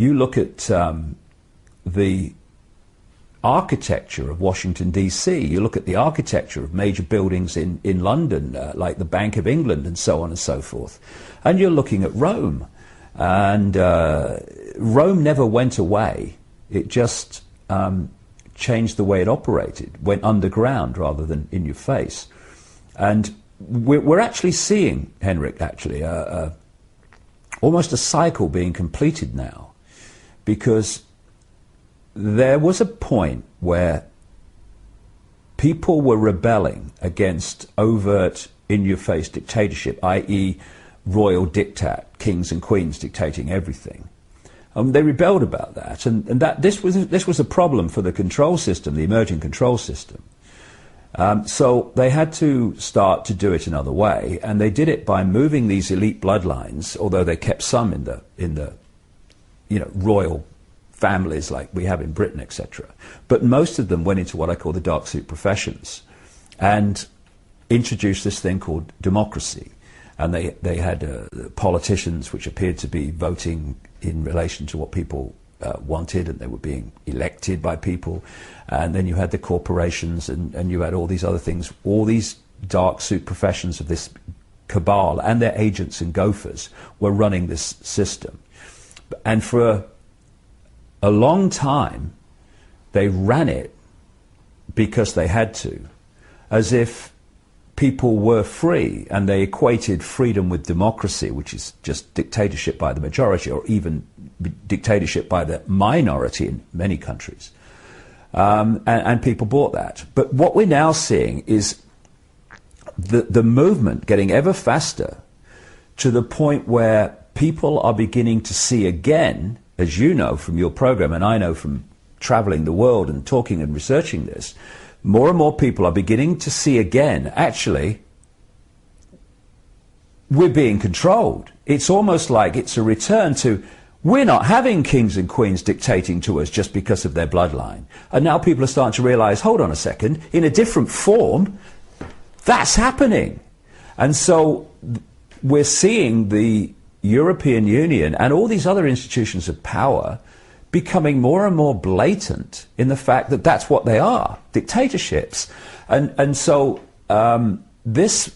you look at the architecture of Washington, D.C., you look at the architecture of major buildings in London, like the Bank of England and so on and so forth, and you're looking at Rome. And Rome never went away. It just changed the way it operated, went underground rather than in your face. And we're actually seeing, Henrik, actually, almost a cycle being completed now, because there was a point where people were rebelling against overt, in-your-face dictatorship, i.e. royal diktat, kings and queens dictating everything. They rebelled about that, and that this was a problem for the control system, the emerging control system. So they had to start to do it another way, and they did it by moving these elite bloodlines, although they kept some in the royal families like we have in Britain, etc. But most of them went into what I call the dark suit professions and introduced this thing called democracy. And they had politicians which appeared to be voting in relation to what people wanted, and they were being elected by people. And then you had the corporations, and you had all these other things. All these dark suit professions of this cabal and their agents and gophers were running this system. And for a long time, they ran it because they had to, as if people were free, and they equated freedom with democracy, which is just dictatorship by the majority, or even dictatorship by the minority in many countries. And people bought that. But what we're now seeing is the movement getting ever faster, to the point where people are beginning to see again, as you know from your program, and I know from traveling the world and talking and researching this, more and more people are beginning to see again, actually, we're being controlled. It's almost like it's a return to, we're not having kings and queens dictating to us just because of their bloodline. And now people are starting to realize, hold on a second, in a different form, that's happening. And so we're seeing the European Union and all these other institutions of power becoming more and more blatant in the fact that that's what they are, dictatorships. And so this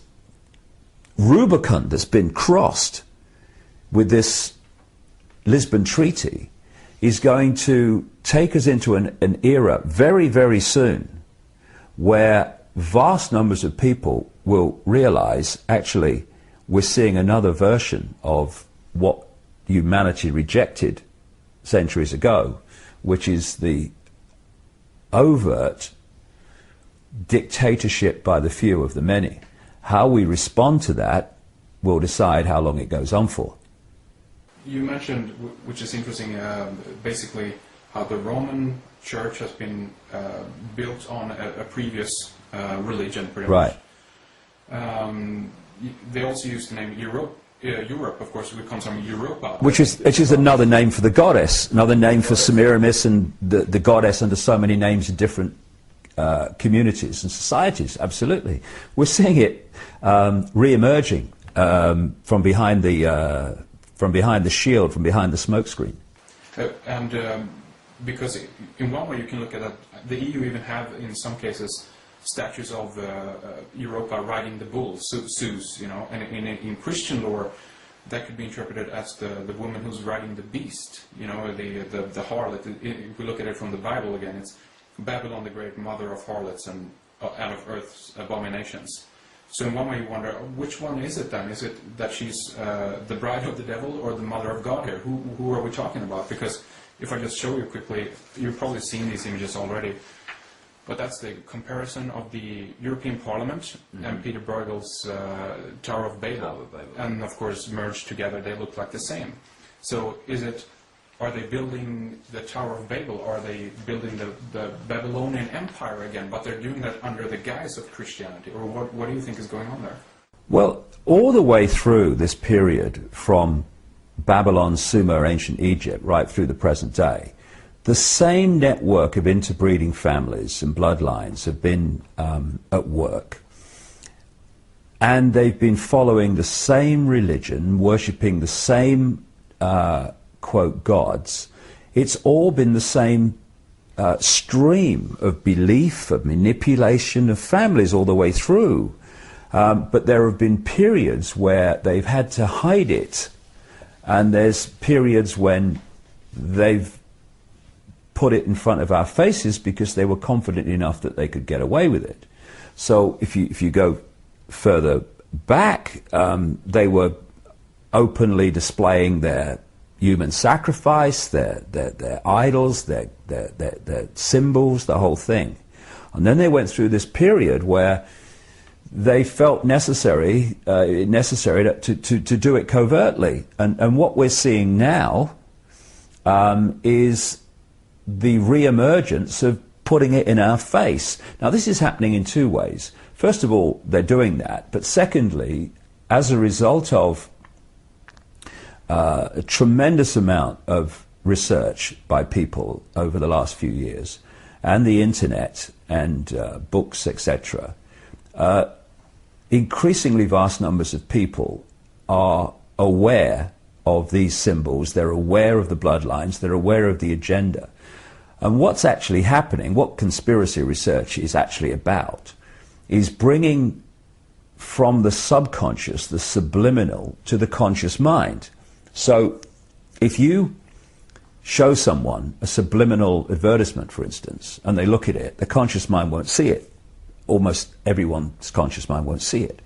Rubicon that's been crossed with this Lisbon Treaty is going to take us into an era very, very soon where vast numbers of people will realize, actually, we're seeing another version of what humanity rejected centuries ago, which is the overt dictatorship by the few of the many. How we respond to that will decide how long it goes on for. You mentioned, which is interesting, basically how the Roman Church has been built on a previous religion, pretty much. Right. They also use the name Europe. Europe, of course, it comes from Europa. Which is another name for the goddess, another name for Semiramis, and the goddess under so many names in different communities and societies. Absolutely, we're seeing it re-emerging from behind the shield, from behind the smokescreen. Because in one way you can look at that, the EU even have in some cases statues of Europa riding the bull, Zeus, you know, and in Christian lore that could be interpreted as the woman who's riding the beast, you know, the harlot. If we look at it from the Bible again, it's Babylon the Great, mother of harlots and out of earth's abominations. So in one way you wonder, which one is it then? Is it that she's the bride of the devil or the mother of God here? Who are we talking about? Because if I just show you quickly, you've probably seen these images already. But that's the comparison of the European Parliament and Peter Bruegel's Tower of Babel. And of course, merged together, they look like the same. So are they building the Tower of Babel? Or are they building the Babylonian Empire again? But they're doing that under the guise of Christianity. Or what do you think is going on there? Well, all the way through this period, from Babylon, Sumer, ancient Egypt, right through the present day, the same network of interbreeding families and bloodlines have been at work. And they've been following the same religion, worshipping the same quote gods, it's all been the same stream of belief, of manipulation of families all the way through. But there have been periods where they've had to hide it, and there's periods when they've put it in front of our faces because they were confident enough that they could get away with it. So if you go further back, they were openly displaying their human sacrifice, their idols, their symbols, the whole thing. And then they went through this period where they felt necessary to do it covertly. And what we're seeing now is the re-emergence of putting it in our face. Now, this is happening in two ways. First of all, they're doing that. But secondly, as a result of a tremendous amount of research by people over the last few years, and the internet and books, etc., increasingly vast numbers of people are aware of these symbols, they're aware of the bloodlines, they're aware of the agenda. And what's actually happening, what conspiracy research is actually about, is bringing from the subconscious, the subliminal, to the conscious mind. So if you show someone a subliminal advertisement, for instance, and they look at it, the conscious mind won't see it. Almost everyone's conscious mind won't see it.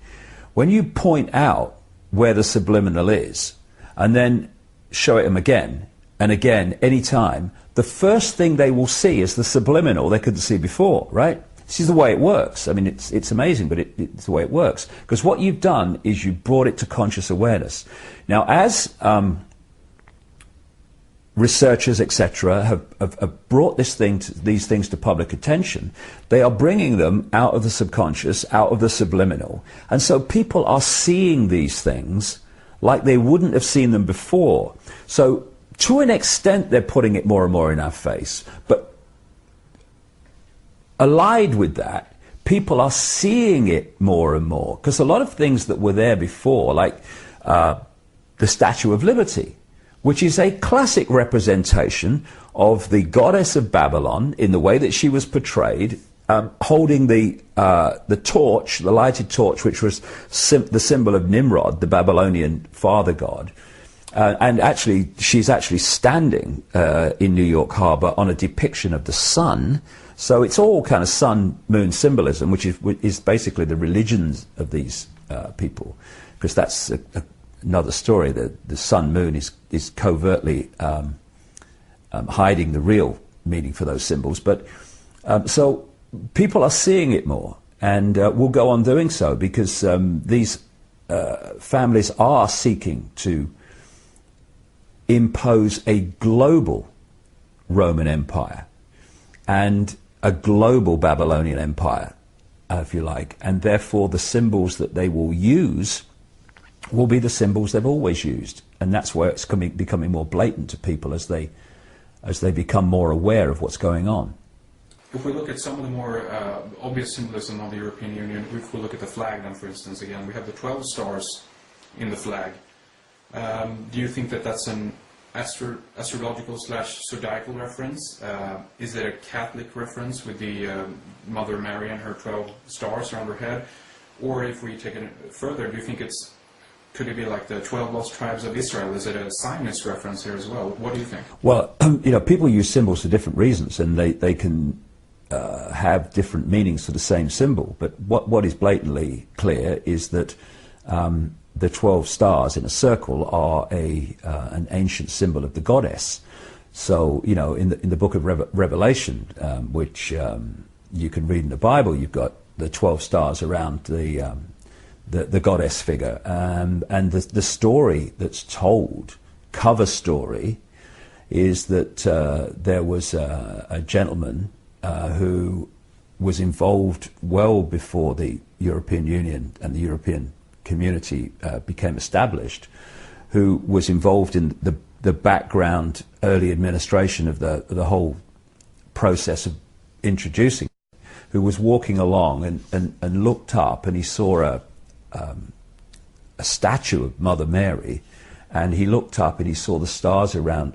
When you point out where the subliminal is, and then show it them again and again, any time, the first thing they will see is the subliminal they couldn't see before, right? This is the way it works. I mean, it's amazing, but it's the way it works. Because what you've done is you brought it to conscious awareness. Now, as researchers, etc., have brought these things to public attention, they are bringing them out of the subconscious, out of the subliminal. And so people are seeing these things like they wouldn't have seen them before. So to an extent, they're putting it more and more in our face. But allied with that, people are seeing it more and more. Because a lot of things that were there before, like the Statue of Liberty, which is a classic representation of the goddess of Babylon in the way that she was portrayed, holding the torch, the lighted torch, which was the symbol of Nimrod, the Babylonian father god. And actually, she's actually standing in New York Harbor on a depiction of the sun. So it's all kind of sun-moon symbolism, which is basically the religions of these people, because that's another story. The sun-moon is covertly hiding the real meaning for those symbols. But so people are seeing it more, and will go on doing so, because these families are seeking to impose a global Roman Empire and a global Babylonian Empire, if you like, and therefore the symbols that they will use will be the symbols they've always used, and that's where it's becoming more blatant to people as they become more aware of what's going on. If we look at some of the more obvious symbolism of the European Union, if we look at the flag then, for instance, again, we have the 12 stars in the flag. Do you think that that's an astrological / zodiacal reference? Is it a Catholic reference with the Mother Mary and her 12 stars around her head? Or if we take it further, do you think could it be like the 12 lost tribes of Israel? Is it a Zionist reference here as well? What do you think? Well, people use symbols for different reasons, and they can have different meanings for the same symbol. But what is blatantly clear is that the 12 stars in a circle are an ancient symbol of the goddess. So, in the book of Revelation, which you can read in the Bible, you've got the 12 stars around the goddess figure, and the story that's told, cover story, is that there was a gentleman who was involved well before the European Union and the European community became established, who was involved in the background early administration of the whole process of introducing, who was walking along and looked up, and he saw a statue of Mother Mary, And he looked up and he saw the stars around